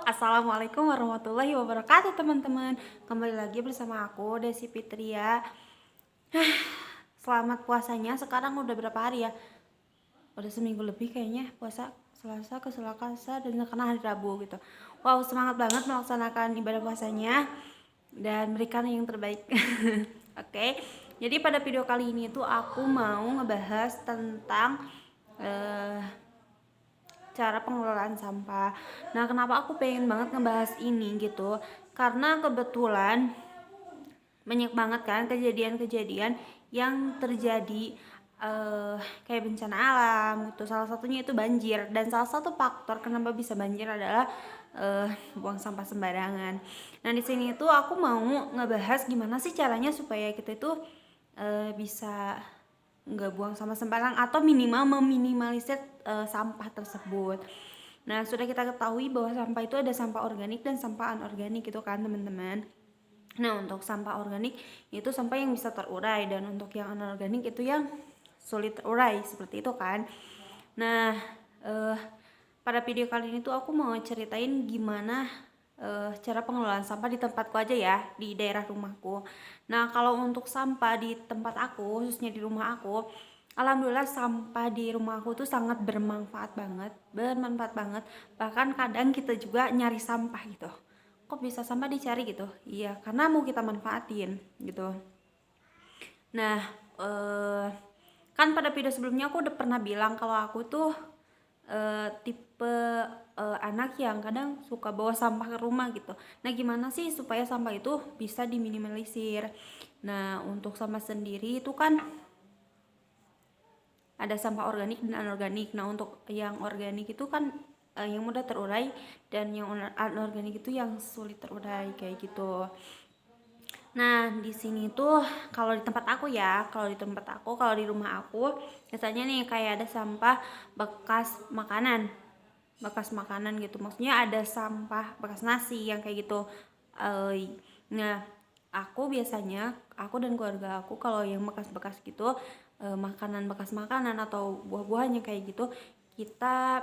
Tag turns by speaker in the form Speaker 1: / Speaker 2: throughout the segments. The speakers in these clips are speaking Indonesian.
Speaker 1: Assalamualaikum warahmatullahi wabarakatuh teman-teman. Kembali lagi bersama aku Desi Fitria. Selamat puasanya. Sekarang udah berapa hari ya? Udah seminggu lebih kayaknya puasa. Selasa ke Selasa dan karena hari Rabu gitu. Wow, semangat banget melaksanakan ibadah puasanya dan berikan yang terbaik. Oke. Jadi pada video kali ini tuh aku mau ngebahas tentang eh, cara pengelolaan sampah. Nah, kenapa aku pengen banget ngebahas ini gitu? Karena kebetulan banyak banget kan kejadian-kejadian yang terjadi kayak bencana alam gitu. Salah satunya itu banjir, dan salah satu faktor kenapa bisa banjir adalah buang sampah sembarangan. Nah, di sini tuh aku mau ngebahas gimana sih caranya supaya kita itu bisa nggak buang sampah sembarang atau minimal meminimalisir sampah tersebut. Nah, sudah kita ketahui bahwa sampah itu ada sampah organik dan sampah anorganik gitu kan teman-teman. Nah, untuk sampah organik itu sampah yang bisa terurai, dan untuk yang anorganik itu yang sulit terurai seperti itu kan. Nah, pada video kali ini tuh aku mau ceritain gimana cara pengelolaan sampah di tempatku aja ya, di daerah rumahku. Nah, kalau untuk sampah di tempat aku, khususnya di rumah aku, alhamdulillah sampah di rumah aku tuh sangat bermanfaat banget. Bahkan kadang kita juga nyari sampah gitu. Kok bisa sampah dicari gitu? Iya, karena mau kita manfaatin gitu. Nah, kan pada video sebelumnya aku udah pernah bilang kalau aku tuh tipe anak yang kadang suka bawa sampah ke rumah gitu. Nah, gimana sih supaya sampah itu bisa diminimalisir? Nah, untuk sampah sendiri itu kan ada sampah organik dan anorganik. Nah, untuk yang organik itu kan yang mudah terurai, dan yang anorganik itu yang sulit terurai kayak gitu. Nah, di sini tuh kalau di tempat aku ya, kalau di rumah aku, biasanya nih kayak ada sampah bekas makanan, gitu. Maksudnya ada sampah bekas nasi yang kayak gitu. Nah, aku dan keluarga aku kalau yang bekas-bekas gitu, makanan bekas makanan atau buah-buahan yang kayak gitu, kita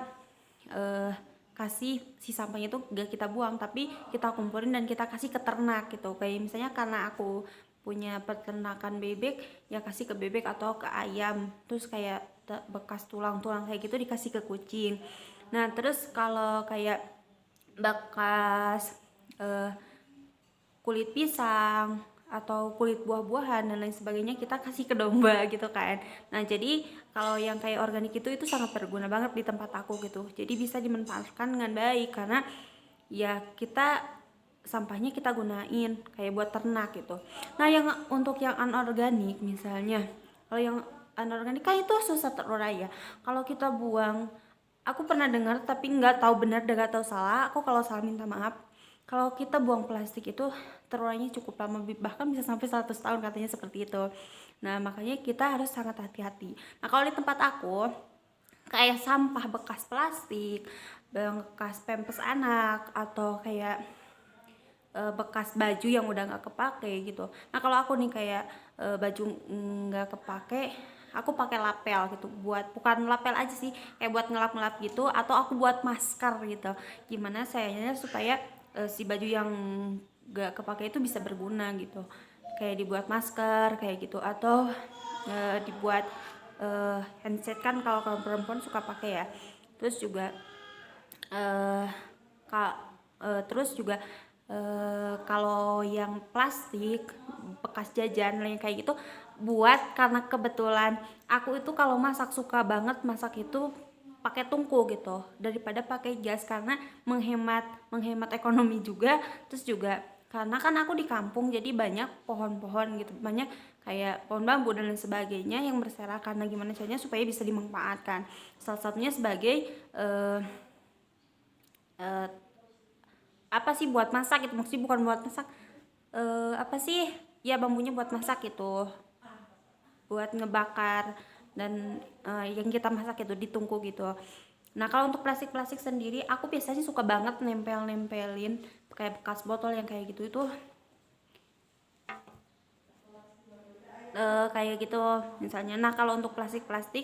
Speaker 1: eh, kasih si sampahnya itu gak kita buang, tapi kita kumpulin dan kita kasih ke ternak gitu. Kayak misalnya karena aku punya peternakan bebek, ya kasih ke bebek atau ke ayam. Terus kayak bekas tulang-tulang kayak gitu dikasih ke kucing. Nah, terus kalau kayak bekas eh, kulit pisang atau kulit buah-buahan dan lain sebagainya kita kasih ke domba gitu kan. Nah, jadi kalau yang kayak organik itu sangat berguna banget di tempat aku gitu. Jadi bisa dimanfaatkan dengan baik karena ya kita sampahnya kita gunain kayak buat ternak gitu. Nah, yang untuk yang anorganik misalnya, kalau yang anorganik kan itu susah terurai ya. Kalau kita buang, aku pernah dengar tapi nggak tahu benar dan nggak tahu salah. Aku kalau salah minta maaf. Kalau kita buang plastik itu terurainya cukup lama, bahkan bisa sampai 100 tahun katanya seperti itu. Nah, makanya kita harus sangat hati-hati. Nah, kalau di tempat aku kayak sampah bekas plastik, bekas pempes anak, atau kayak bekas baju yang udah nggak kepake gitu. Nah, kalau aku nih kayak baju nggak kepake, aku pakai lapel gitu, buat bukan lapel aja sih, kayak buat ngelap-ngelap gitu, atau aku buat masker gitu. Gimana sayanya supaya si baju yang nggak kepake itu bisa berguna gitu. Kayak dibuat masker kayak gitu, atau dibuat handset kan kalau kaum perempuan suka pakai ya. Terus juga eh ka, terus juga kalau yang plastik bekas jajan lain kayak gitu, buat karena kebetulan aku itu kalau masak suka banget masak itu pakai tungku gitu daripada pakai gas, karena menghemat menghemat ekonomi juga. Terus juga karena kan aku di kampung jadi banyak pohon-pohon gitu, banyak kayak pohon bambu dan lain sebagainya yang berserakan. Nah, gimana caranya supaya bisa dimanfaatkan? Salah satunya sebagai eh, eh, apa sih, buat masak gitu, maksudnya bukan buat masak, apa sih ya, bambunya buat masak gitu, buat ngebakar, dan yang kita masak itu ditungku gitu. Nah, kalau untuk plastik-plastik sendiri aku biasanya suka banget nempelin kayak bekas botol yang kayak gitu itu, kayak gitu misalnya. Nah, kalau untuk plastik-plastik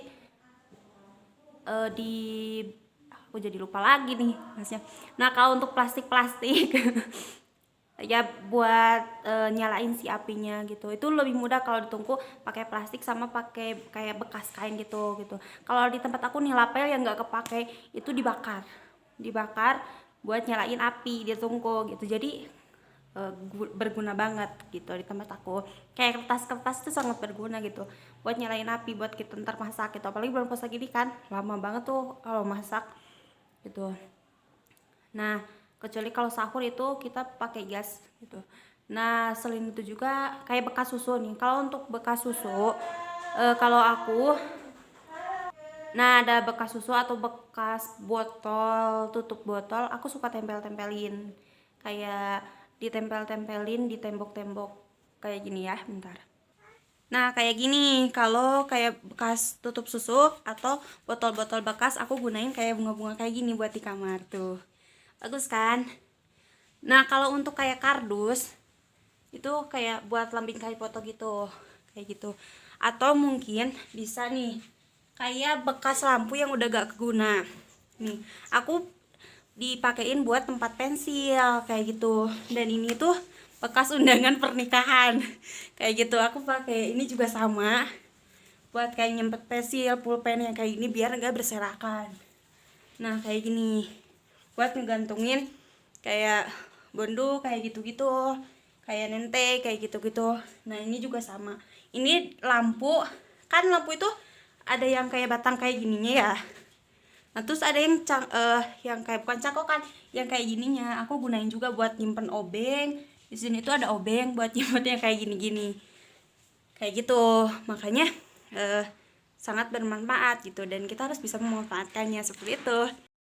Speaker 1: di aku jadi lupa lagi nih masnya. Nah kalau untuk plastik ya buat nyalain si apinya gitu, itu lebih mudah kalau ditungku pakai plastik sama pakai kayak bekas kain gitu. Kalau di tempat aku nih lapel yang nggak kepake itu dibakar buat nyalain api di tungku gitu. Jadi berguna banget gitu di tempat aku. Kayak kertas itu sangat berguna gitu buat nyalain api buat kita ntar masak gitu. Apalagi bulan puasa gini kan lama banget tuh kalau masak gitu. Nah kecuali kalau sahur itu kita pakai gas gitu. Nah selain itu juga kayak bekas susu nih. Kalau untuk bekas susu kalau aku, nah ada bekas susu atau bekas botol, tutup botol, aku suka tempelin kayak ditempel-tempelin di tembok-tembok kayak gini ya, bentar. Nah kayak gini, kalau kayak bekas tutup susu atau botol-botol bekas aku gunain kayak bunga-bunga kayak gini buat di kamar tuh, bagus kan. Nah kalau untuk kayak kardus itu kayak buat lambing kayak foto gitu, kayak gitu. Atau mungkin bisa nih kayak bekas lampu yang udah gak keguna nih, aku dipakein buat tempat pensil kayak gitu. Dan ini tuh bekas undangan pernikahan kayak gitu, aku pakai ini juga sama buat kayak nyempet pensil, pulpen yang kayak gini biar nggak berserakan. Nah kayak gini buat ngegantungin kayak bondo kayak gitu-gitu, kayak nente kayak gitu-gitu. Nah ini juga sama, ini lampu kan, lampu itu ada yang kayak batang kayak gininya ya. Nah terus ada yang kayak bukan cangkokan, yang kayak gininya aku gunain juga buat nyimpen obeng. Di sini tuh ada obeng buat nyimpennya kayak gini-gini, kayak gitu. Makanya sangat bermanfaat gitu, dan kita harus bisa memanfaatkannya seperti itu.